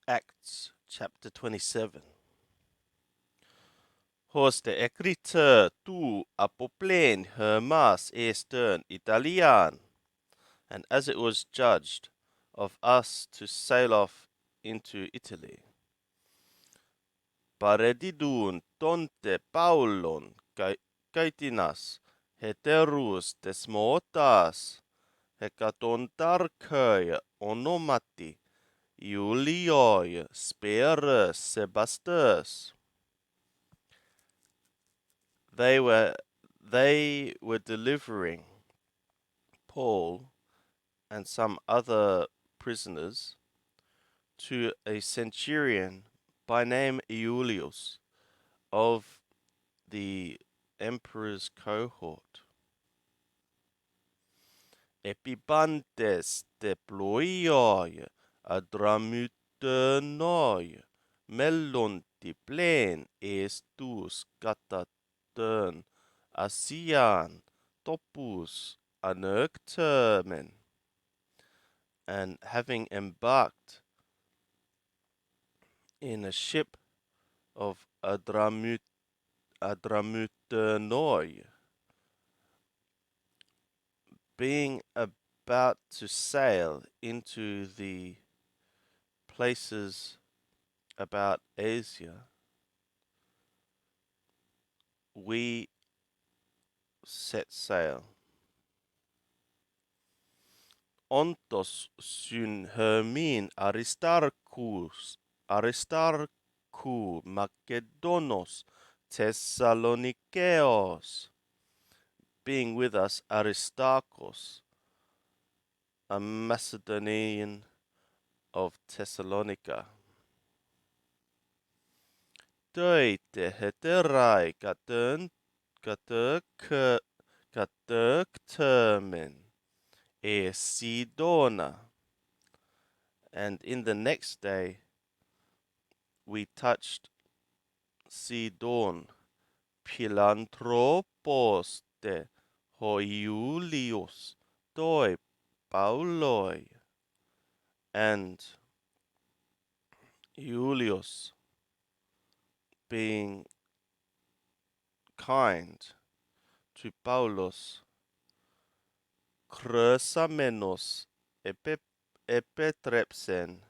Acts chapter 27. Hoste ecrită tu apoplen hermas estern Italian, and as it was judged of us to sail off into Italy, paredidun tonte Paulon kaitinas heterus desmotas hekatontarköi onomati Iulioi Sperus Sebastus. They were delivering Paul and some other prisoners to a centurion by name Iulius of the emperor's cohort. Epibantes deploioi adramuternoi mellonti plen estus katatern asian topus anerktermen. And having embarked in a ship of Adramuternoi, being about to sail into the places about Asia, we set sail. Ontos syn hermin Aristarchou Macedonos Thessalonikeos, being with us Aristarchus, a Macedonian of Thessalonica. Töite heterai katöktermen e Sidona. And in the next day we touched Sidon, Philanthropos de Hoiulius toi Pauloi, and Iulius, being kind to Paulus, Chrysamenos epetrepsen,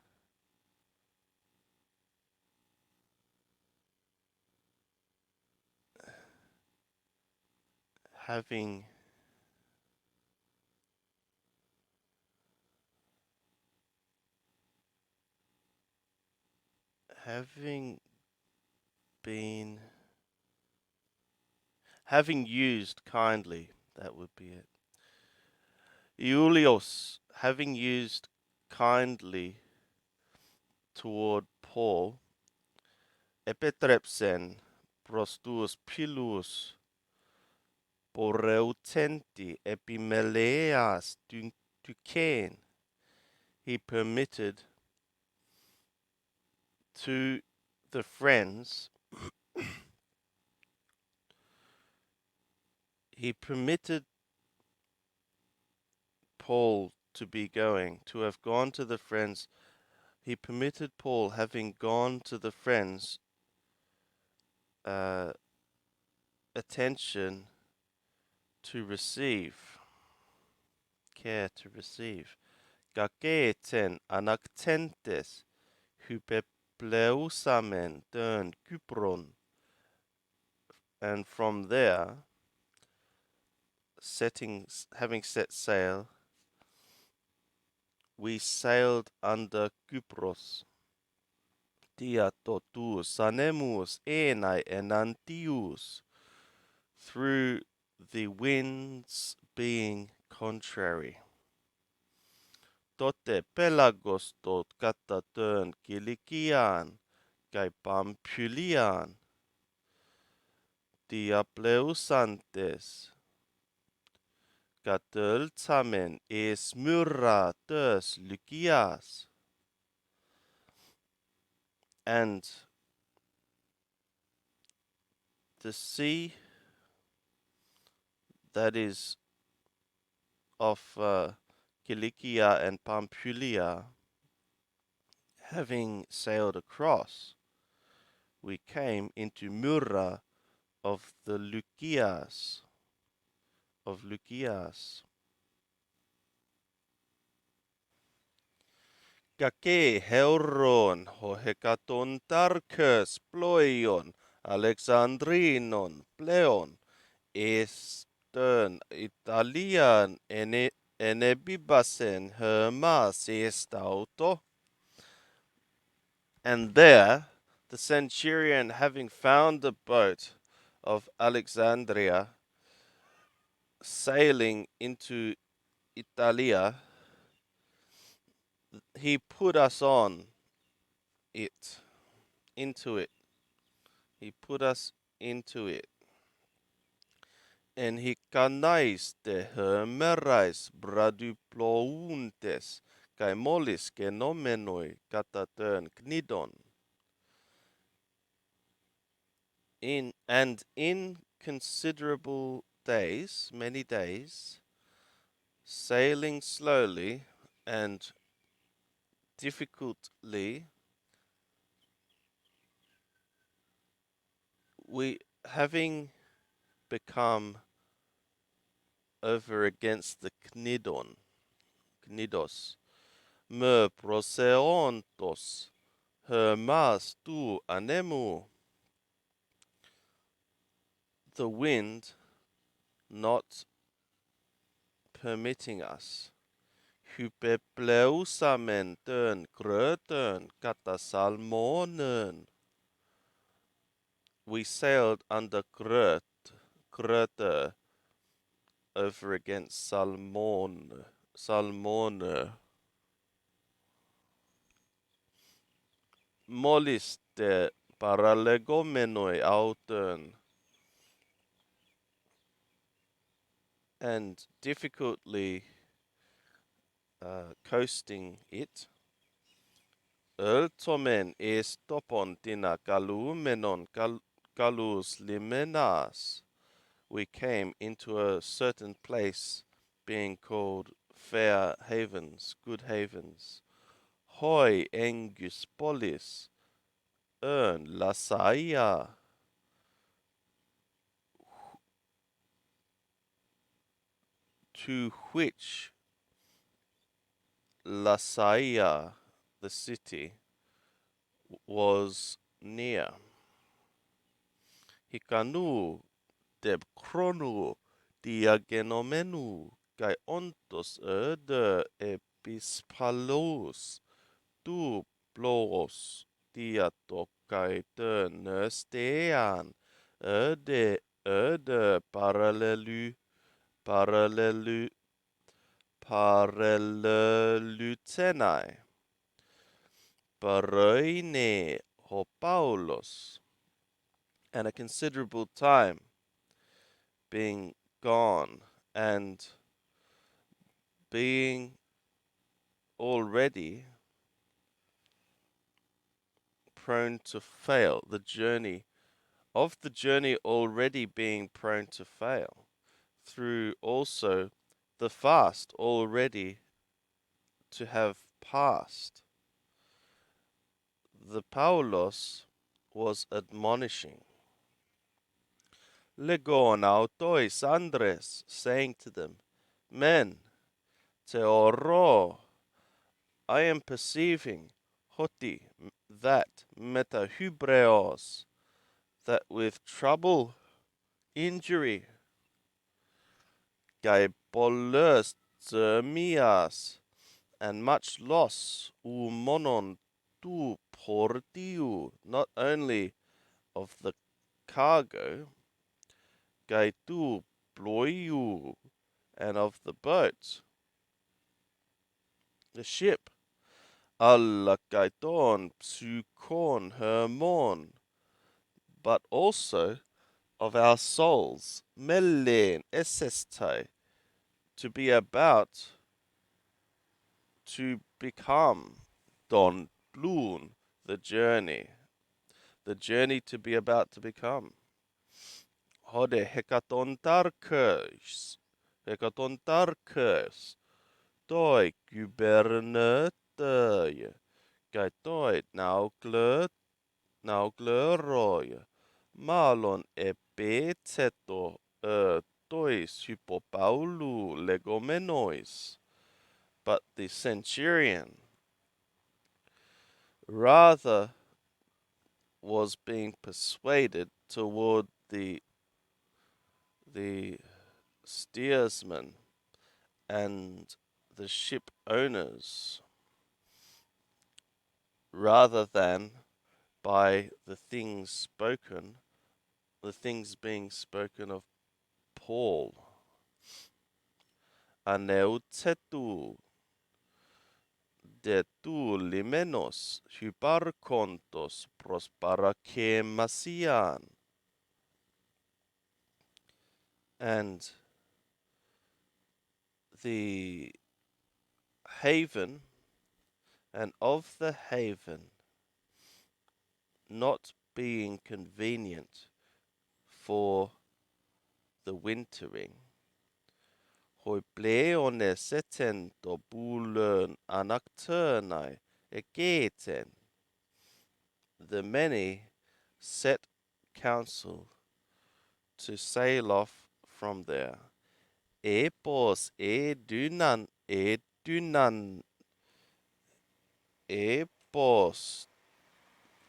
having used kindly, that would be it. Iulius, having used kindly toward Paul, epetrepsen prostus pilus poreutenti epimeleas ducain, he permitted to the friends, he permitted Paul to have gone to the friends. He permitted Paul, having gone to the friends, attention to receive, care to receive. Gakeeten anaktentes hypepleusamen dern Kypron, and from there, having set sail, we sailed under Kypros. Diatotus sanemus enai enantius, through the winds being contrary. Tote pelagos tot katatön Kilikian, kai Pamphylian, diapleusantes, katöltsamen es myrra tös Lykias. And the sea that is of Cilicia and Pamphylia having sailed across, we came into Mura of the Lukias. Of Lukias. Kake heuron ho hekaton tarkes ploion Alexandrinon pleon estern Italian enebibasen hermas estauto. And there the centurion, having found the boat of Alexandria sailing into Italia, he put us on it, into it. He put us into it. En hikanais te hermerais braduplountes, kai molis genomenoi katatern knidon. In considerable days, many days, sailing slowly and difficultly, we having become over against the knidos, me proseontos, hermas tu anemu, the wind not permitting us. Hypepleusamen tön grötön kata salmonen. We sailed under Gröte over against Salmone. Moliste paralegomenoi autön. And difficultly coasting it. Öltomen estopon tina kalumenon kalus limenas. We came into a certain place being called Fair Havens, Good Havens. Hoi engus polis, lasaia, to which Lasaia, the city, was near. Hikanu deb chronou diagenomenu kai ontos öde epispalos tu plos diato kai nöstean öde parallelutenai paroine ho Paulos, and a considerable time being gone and being already prone to fail, the journey already being prone to fail, through also the fast already to have passed. The Paulos was admonishing. Legon autois Andres, saying to them, Men, teoro, I am perceiving, hoti, that metahubreos, that with trouble, injury, gai polus mias, and much loss, monon tu portiu, not only of the cargo, gai tu ploiu, and of the boat, the ship, alla kaiton psukon hermon, but also of our souls, melen esestai, to be about to become don plun, the journey to be about to become. Hode hekaton tarkes, toi gubernötöj, Kai toi naugleroi. Malon epitheto tois hypopaulu legomenois. But the centurion rather was being persuaded toward the steersman and the ship owners rather than by the things being spoken of Paul. Aneutetu de tu limenos hyparkontos prosparakemasian. And the haven, and of the haven not being convenient for the wintering, hoi pleone seten to bulön anakternai egeten. The many set counsel to sail off from there. Epos epos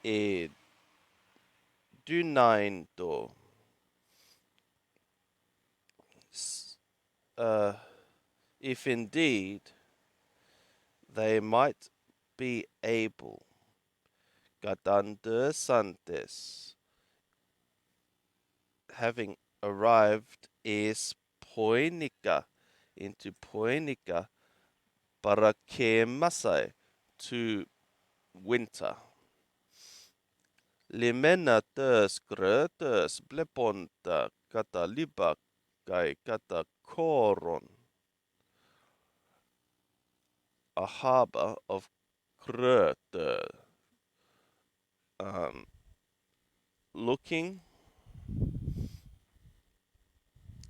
edunaindo. Uh, if indeed they might be able, Gadandersantes, having arrived is Poinica, into Poinica, Parakemasai, to winter. Limena ters gröters bleponta kata liba kai kata koron, a harbor of Gröter, looking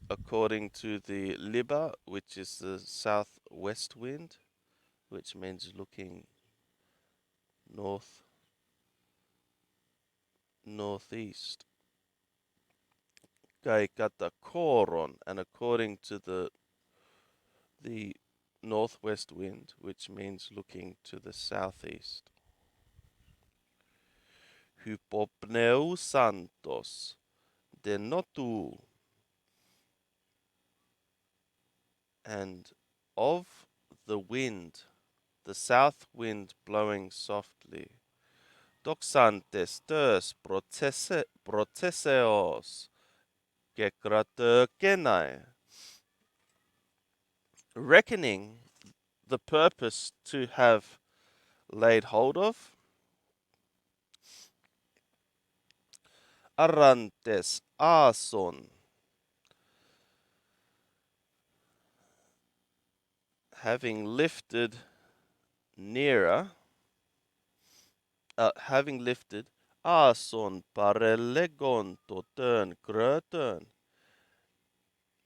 according to the Liba, which is the southwest wind, which means looking northeast. Kai kata koron, and according to the northwest wind, which means looking to the southeast. Hypopneu santos denotu, and of the wind, the south wind blowing softly. Doxantes ters proteseos gekrater kenai, reckoning the purpose to have laid hold of. Arantes ason, having lifted nearer, having lifted ason parelegon to turn grötern.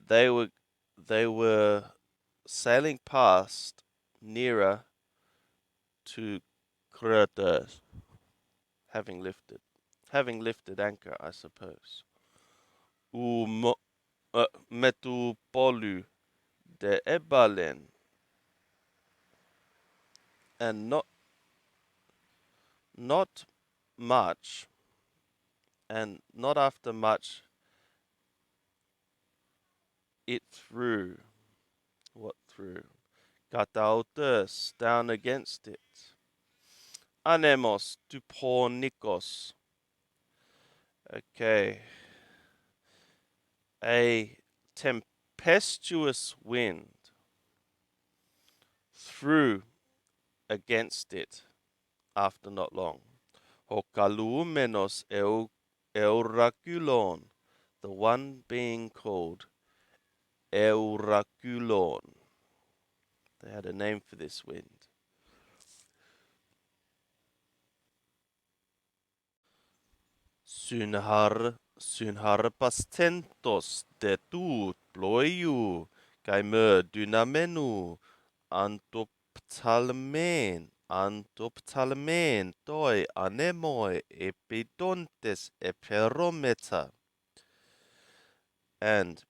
They were sailing past nearer to Gröter, having lifted anchor, I suppose. Metu polu de ebalen, and not much, and not after much, it threw. What threw? Katautes, down against it. Anemos tupornikos. Okay. A tempestuous wind threw against it after not long. Hokalumenos eurakulon, the one being called Eurakulon. They had a name for this wind. Synharpastentos de tu ploiu, kai me dynamenu antoptalmen antoptalamen toi anemoi epidontes eperometa. And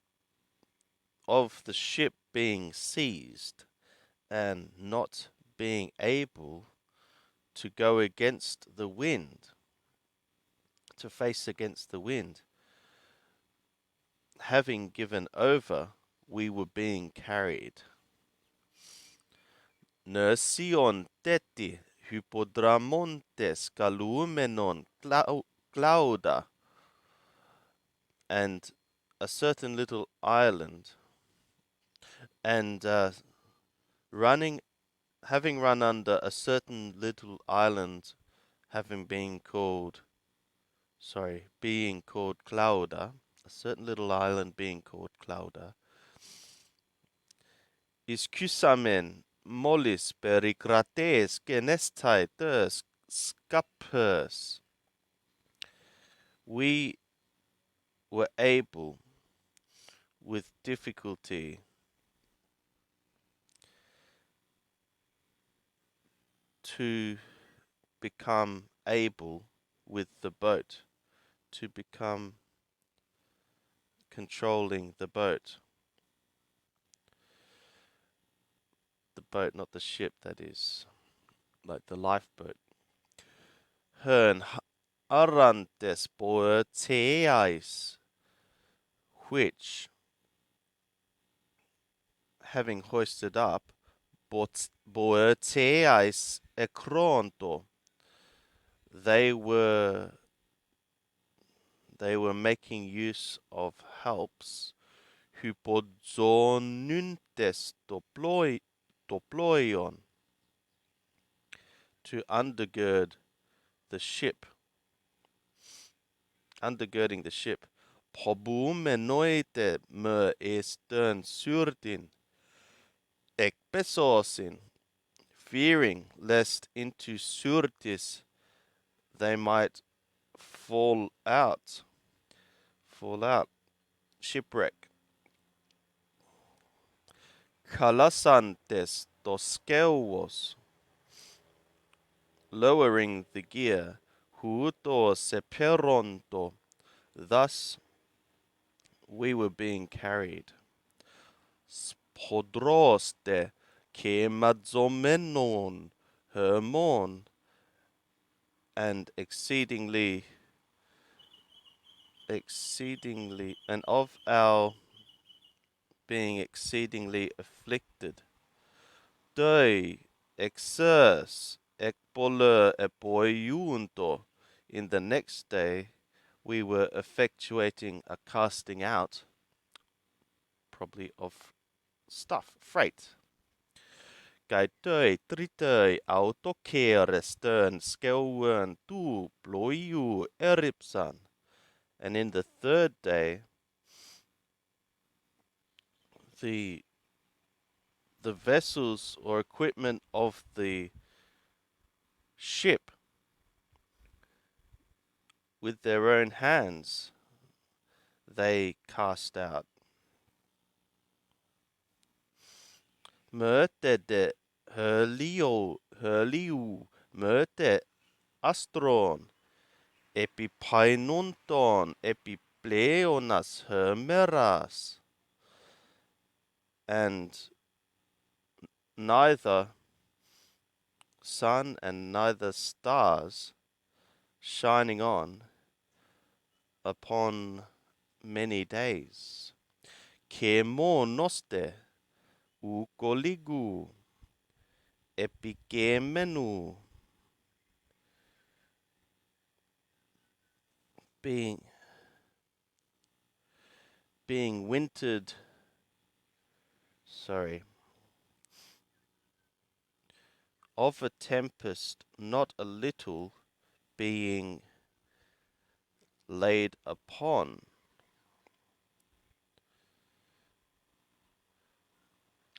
of the ship being seized and not being able to go against the wind, to face against the wind, having given over, we were being carried. Nersion teti hypodramontes calumenon clauda, and a certain little island, and having run under a certain little island, being called Clauda, a certain little island being called Clauda, iscusamen mollis perikrates genestai ters scapers. We were able, with difficulty, to become able with the boat, to become controlling the boat. The boat, not the ship, that is, like the lifeboat. Hern arantes poeteais, which, having hoisted up, boeteais ekronto, they were making use of helps, hypodzonuntes toploion, to undergirding the ship, pobumenoite me estern surtin, ekpesosin, fearing lest into surtis they might fall out, shipwreck. Calasantes toskeuvos, lowering the gear, huto seperonto, thus we were being carried. Spodroste kemazomenon hermon, and exceedingly, and of our being exceedingly afflicted. Dei exers ekpole epoiunto, in the next day we were effectuating a casting out, probably of stuff, freight. Kai tei tritei autokere stern skeuwen tu ploiu eripsan. And in the third day, the vessels or equipment of the ship, with their own hands, they cast out. Möte de herliu, möte astron, epipainunton, epipleonas hermeras, and neither sun and neither stars shining on upon many days. Kemo noste ukoligu epikemenu, being wintered, of a tempest not a little being laid upon.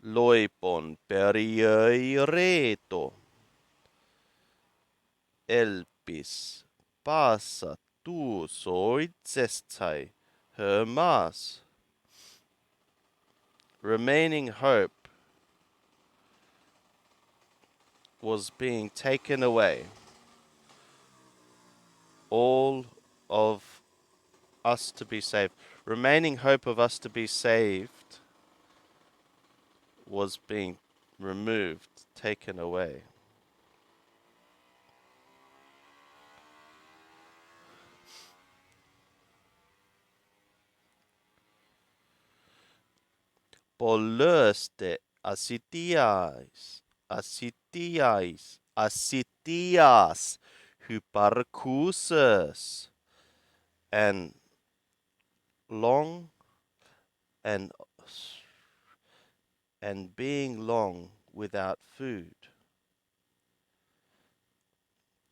Loipon periereto, elpis passa tu soitsestai hermas, remaining hope was being taken away. All of us to be saved. Remaining hope of us to be saved was being removed, taken away. Polöste asitias hyparcusus, and long and being long without food.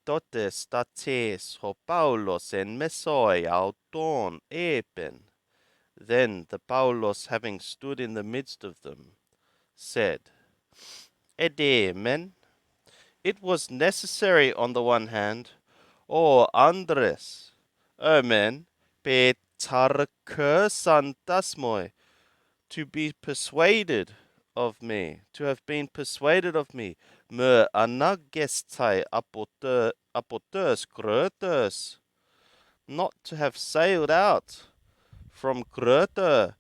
Tote states ho Paulos en mesoi auton epen. Then the Paulos, having stood in the midst of them, said, Edemen, it was necessary on the one hand, or Andres, Omen, petarkersantasmoi, to be persuaded of me, to have been persuaded of me, me anagestai apoters gröters, not to have sailed out from Gröter,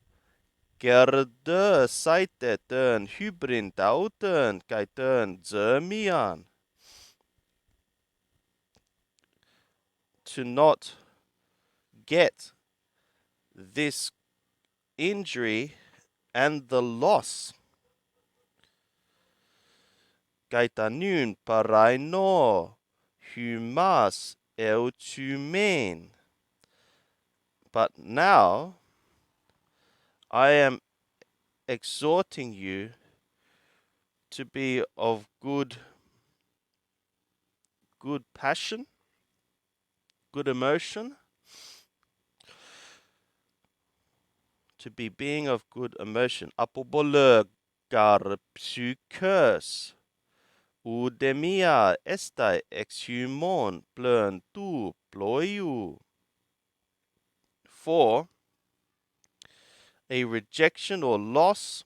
Gerde seite turn hybrin dauten kai turn zermian, to not get this injury and the loss. Gaitanun paraino humas eutumen. But now I am exhorting you to be of good passion, good emotion, to be being of good emotion. Apobole gar psychos, udemia estai exhumon plern tu ploiu. For a rejection or loss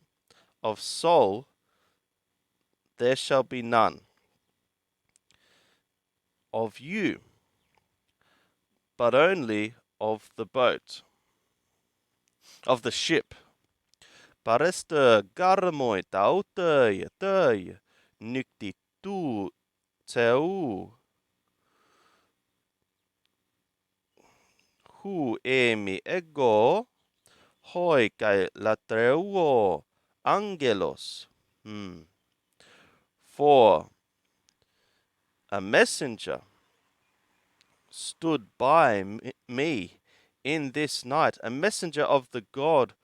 of soul there shall be none of you, but only of the boat, of the ship. Parester garmoi tautei tei nukti tu teu hu emi ego hoi kai latreuo angelos. For a messenger stood by me in this night, a messenger of the God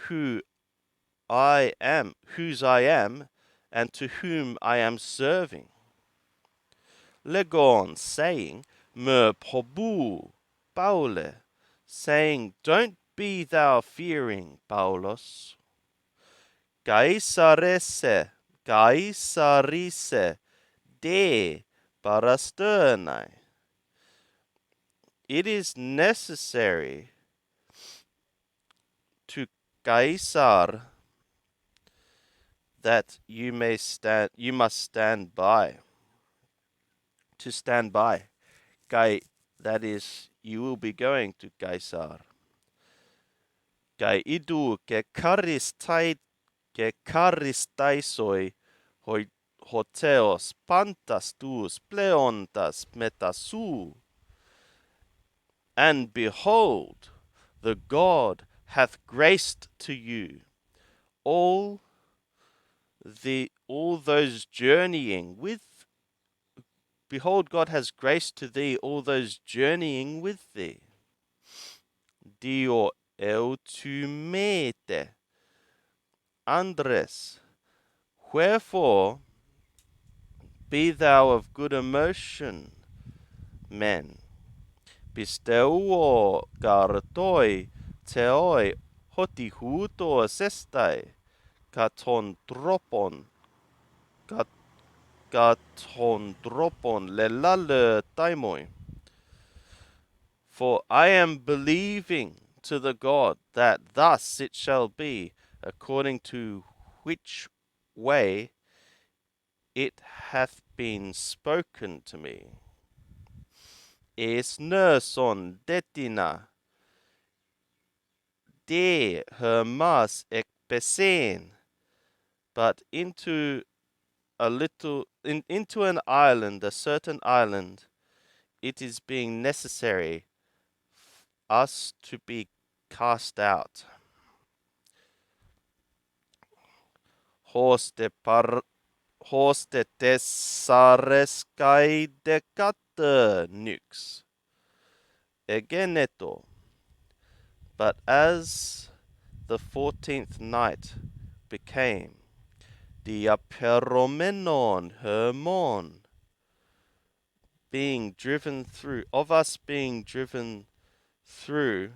whose I am, and to whom I am serving. Legon saying, Me pobu, Paule, saying, Don't be thou fearing, Paulos. Caesarise, de parasternai. It is necessary to Caesar that you must stand by. To stand by. That is, you will be going to Caesar. Kai idu ke karistaisoi hoteos pantas tuus pleontas metasu. And behold, the God hath graced to you all those journeying with. Behold, God has graced to thee all those journeying with thee. Dio eutumete, Andres. Wherefore, be thou of good emotion, men. Pisteuo gartoi teoi hoti huto sestai, katon dropon lelale taimoi. For I am believing to the God that thus it shall be, according to which way it hath been spoken to me. Es son detina, de her mas ekpesen, but into into an island, a certain island, it is being necessary us to be cast out. Hoste tessareskai decate nux. Egeneto. But as the 14th night became, diaperomenon hermon, being driven through, of us being driven through,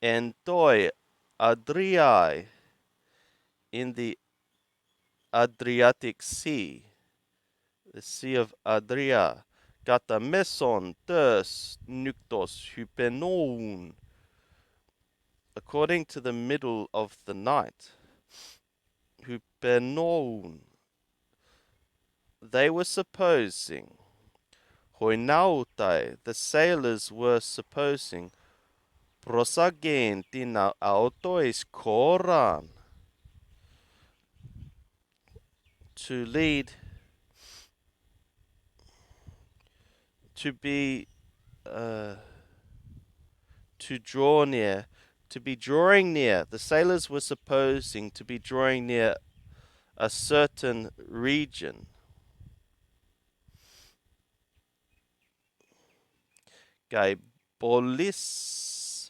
entoi Adriai, in the Adriatic Sea, the Sea of Adria, kata meson tes nuktos hypenoun, according to the middle of the night, hypenoun, they were supposing, hoinautai, the sailors were supposing, prosagen tina autois koran, to lead, to be, to draw near, to be drawing near. The sailors were supposing to be drawing near a certain region. Gai bolisantes,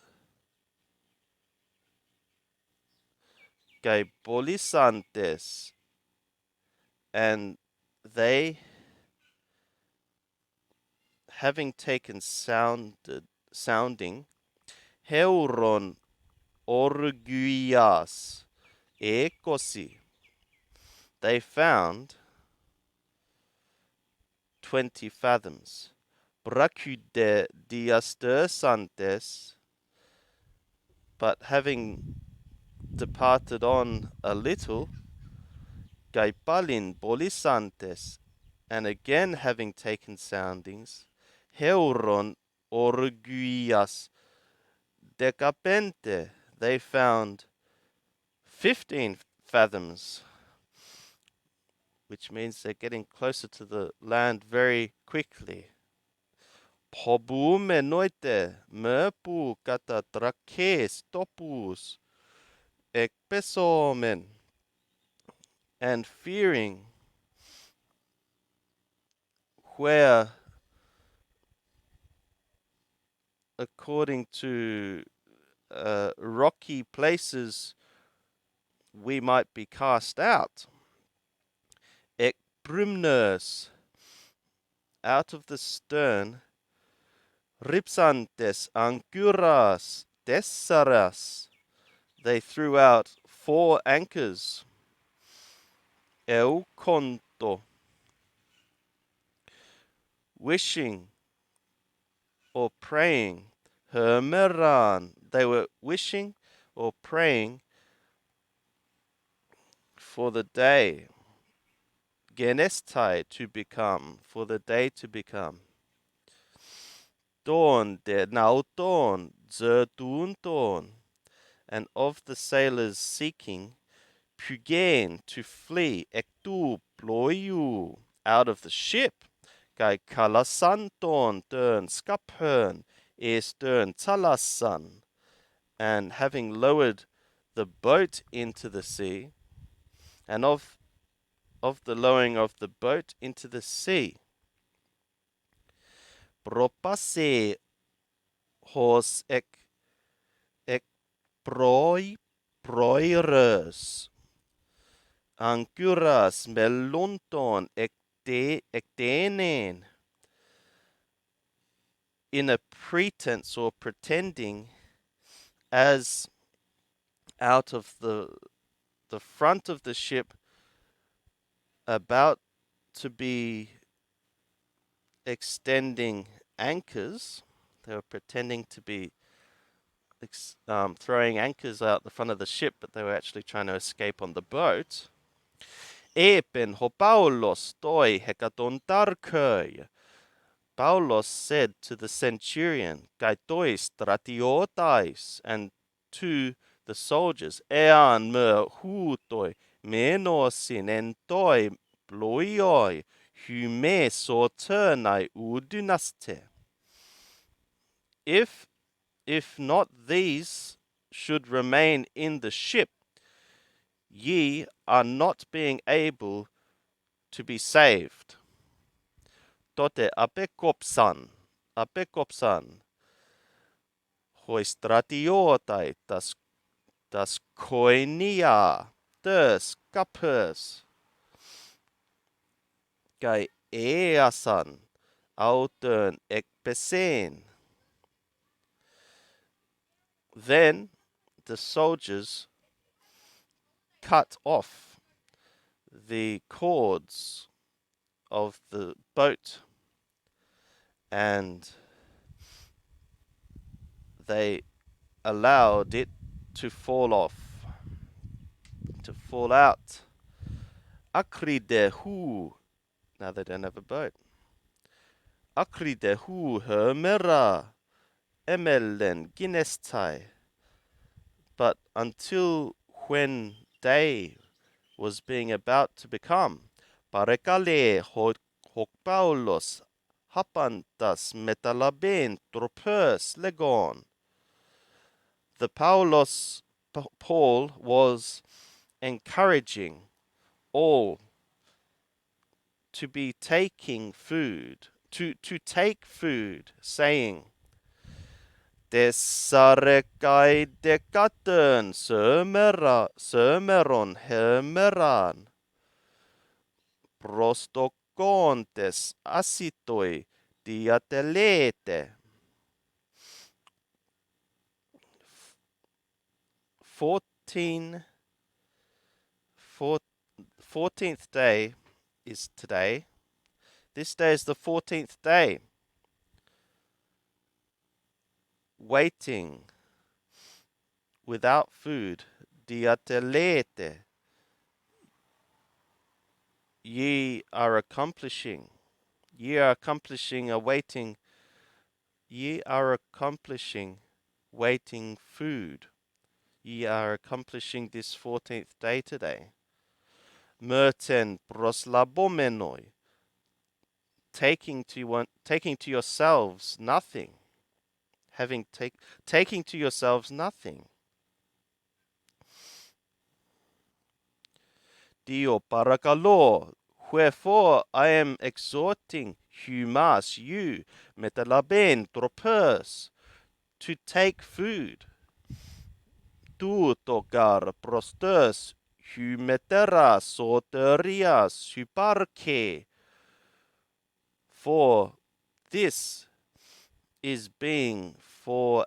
and they, having taken sounding, heuron orguias ekosi, they found 20 fathoms. Bracude diastersantes, but having departed on a little, gaipalin bolisantes, and again having taken soundings, heuron orguias decapente, they found 15 fathoms, which means they're getting closer to the land very quickly. Pobume noite, merpu kata trakes topus, ekpesomen, and fearing where, according to rocky places, we might be cast out. Ekbrumners, out of the stern, ripsantes ancuras tessaras, they threw out 4 anchors. Eukonto, wishing or praying. Hermeran, they were wishing or praying for the day. Genestai, to become, for the day to become. Dawn, der nauton, zertunton, and of the sailors seeking, pugain, to flee, ektu ployu, out of the ship. Gai kalasanton dern skaphern, estern talasan, and having lowered the boat into the sea, and of the lowering of the boat into the sea. Propase hos ek proires, ancuras melonton ektenen, in a pretense or pretending, as out of the front of the ship, about to be extending anchors. They were pretending to be throwing anchors out the front of the ship, but they were actually trying to escape on the boat. Epen ho Paulos toi hekaton tarköi. Paulos said to the centurion, kai toi stratiotais, and to the soldiers, ean me huutoi, menosin en toi ploioi, hyme soternai udynaste. If not these should remain in the ship, ye are not being able to be saved. Tote apekopsan, hoi stratiotai tas koinia, tes kapers, kai easan, autern ekpesen. Then the soldiers cut off the cords of the boat, and they allowed it to fall off, to fall out. Akridehu. Now they don't have a boat. Akridehu hermera emelen ginestai. But until when day was being about to become, parekale hok Paulos hapantas metalaben tropers legon. The Paul was encouraging all to be taking food, to take food, saying, Desarekai dekaten sömeron hermeran, prostokontes asitoi diatelete. 14th day is today. This day is the 14th day. Waiting without food. Diatelete. Ye are accomplishing waiting food. Ye are accomplishing this 14th day today. Merten proslabomenoi. Taking to yourselves nothing. Taking to yourselves nothing. Dio parakalo, wherefore I am exhorting humas you, metalaben tropers, to take food. Tu togar prostes, humetera soterias hyparche. For this is being for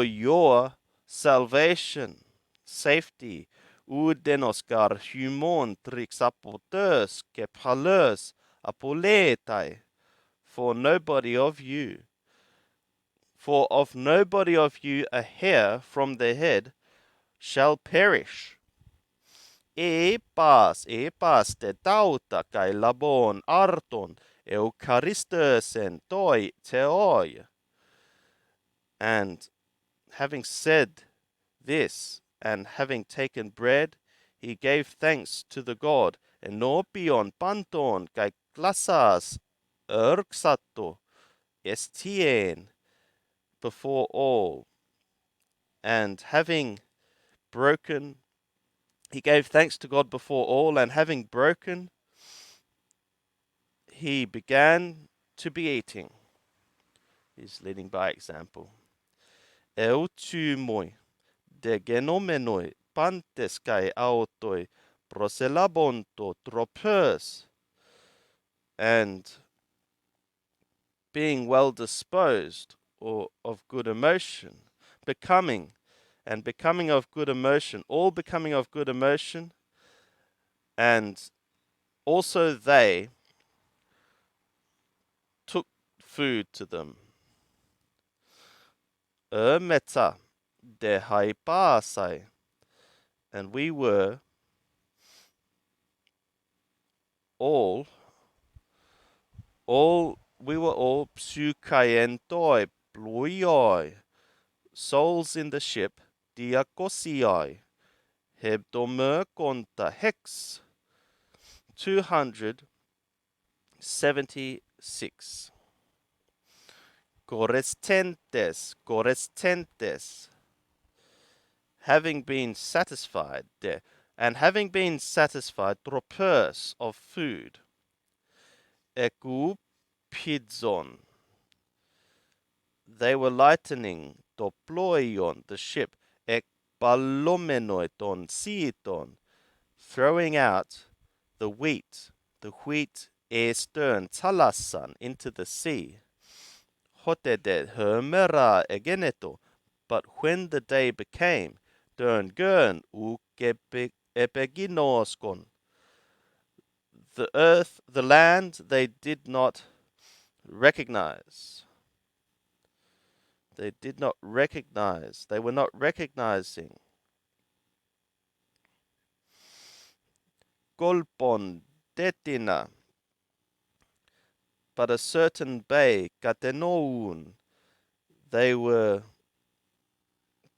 your salvation, safety, udenoscar humon trixapotes kephalers apoletai, for of nobody of you a hair from the head shall perish. Epas te tauta kai labon arton eucharistesen toi teoi. And having said this, and having taken bread, he gave thanks to the God, enopion panton kai klasas erxato estien, before all. And having broken, he gave thanks to God before all, and having broken, he began to be eating. He's leading by example. Eutumoi de genomenoi pantes kai autoi proselabonto tropers, and being well disposed or of good emotion, becoming of good emotion, all becoming of good emotion, and also they took food to them. Meta de haipasai, and we were all we were all psykaientoi pluioi, souls in the ship, diakosioi, hebdomerkonta hex 276. Corestentes, having been satisfied, and having been satisfied, tropers of food, ekupidzon, they were lightening, doploion, the ship, ekbalomenoiton, siiton, throwing out the wheat stern, talassan, into the sea. Hotede hermera egeneto, but when the day became, dern gern epeginoskon, the earth, the land, they did not recognize. They did not recognize. They were not recognizing. Golpon detina, but a certain bay, katenoun, they were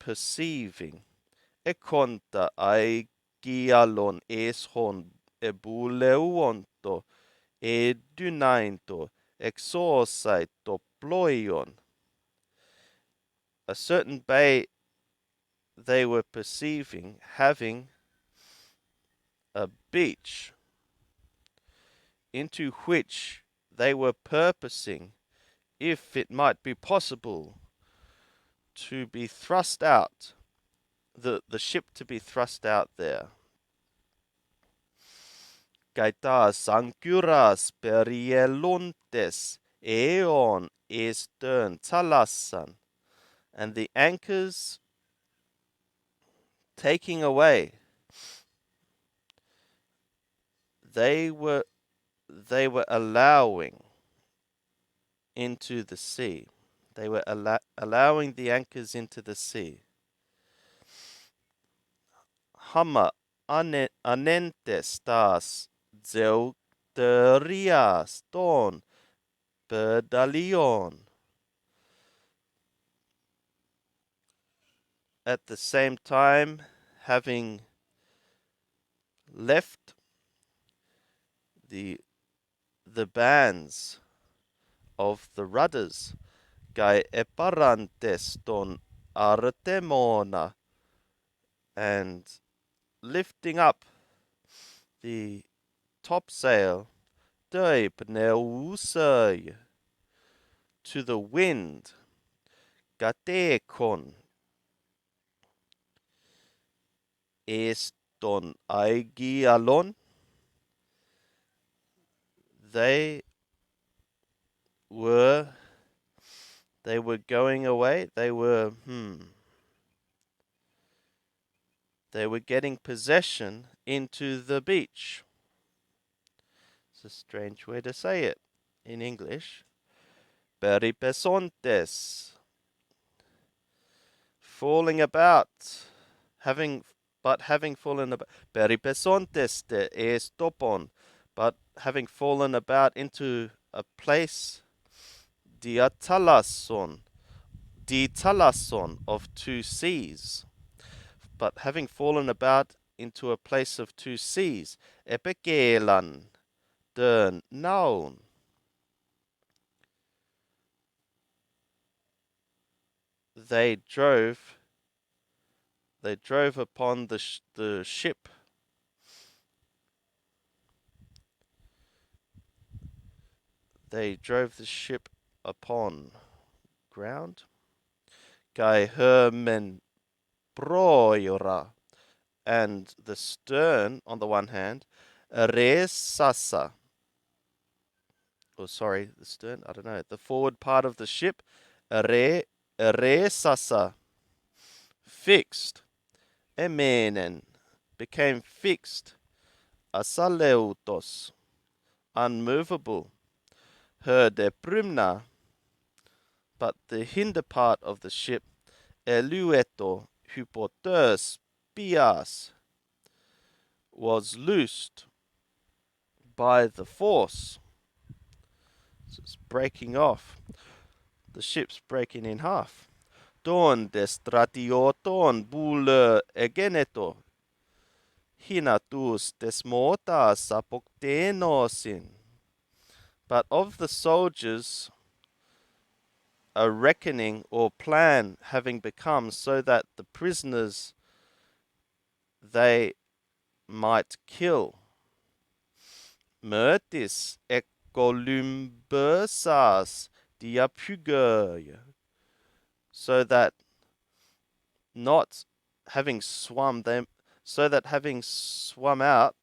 perceiving. Ekonta aigialon eshon ebuleuonto edunainto exorsaito ploion. A certain bay they were perceiving having a beach into which they were purposing, if it might be possible, to be thrust out, the ship to be thrust out there. Gaitas ancuras perielontes eon estern talassan, and the anchors taking away, they were allowing into the sea. They were allowing the anchors into the sea. Hama anentes tas zeuterias ton pedalion. At the same time, having left the bands of the rudders, kai eparantes ton artemona, and lifting up the topsail, pneusei, to the wind, gatekon, eston aigialon, they were going away, they were getting possession into the beach. It's a strange way to say it in English. Peripesontes, falling about, having fallen about. Peripesontes de estopon, but having fallen about into a place, diatalasson of two seas, but having fallen about into a place of two seas, epigelan, dern naun. They drove upon the ship. They drove the ship upon ground. Kai hermen broiora, and the stern on the one hand, resasa. Oh, sorry, the stern. I don't know. The forward part of the ship, resasa, fixed. Emenen, became fixed. Asaleutos, unmovable. Her de prumna, but the hinder part of the ship, elueto hypoteus pias, was loosed. by the force. So it's breaking off. The ship's breaking in half. Ton destratioton bule egeneto. Hinatus desmotas apoktenosin. But of the soldiers, a reckoning or plan having become so that the prisoners they might kill. Mertis ecolumbusas diapugurg, so that not having swum them, so that having swum out,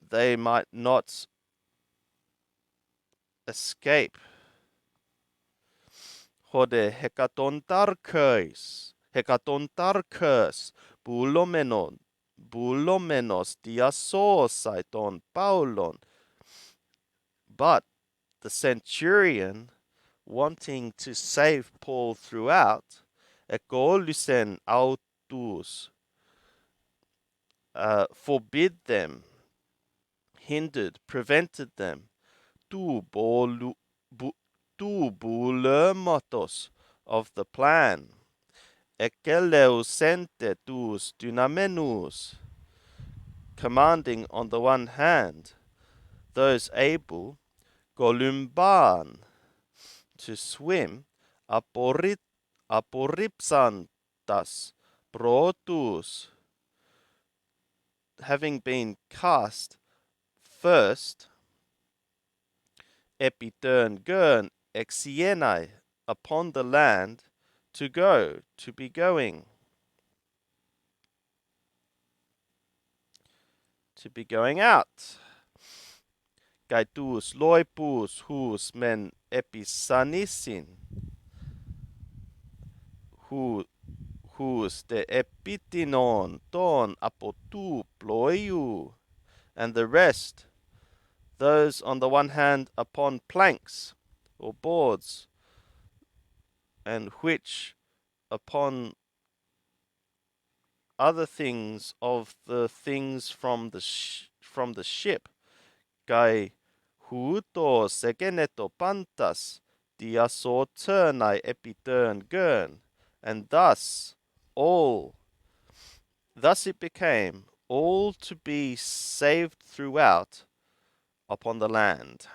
they might not escape. Hode hekatontarkes, bulomenos diasosaiton paulon. But the centurion, wanting to save Paul throughout, ekolusen autus, forbid them, hindered, prevented them, tu bulemotos, of the plan, ekeleusente tus dynamenus, commanding on the one hand those able, golumban, to swim, aporipsantas, protus, having been cast first, epitern exienai, upon the land, to go, to be going. To be going out. Gaitus loipus hus men episanisin, hus de epitinon ton apotu ploiu, and the rest, those on the one hand upon planks or boards, and which upon other things of the things from the ship, kai huto segeneto pantas diasoternai epitern gern, and thus it became all to be saved throughout upon the land.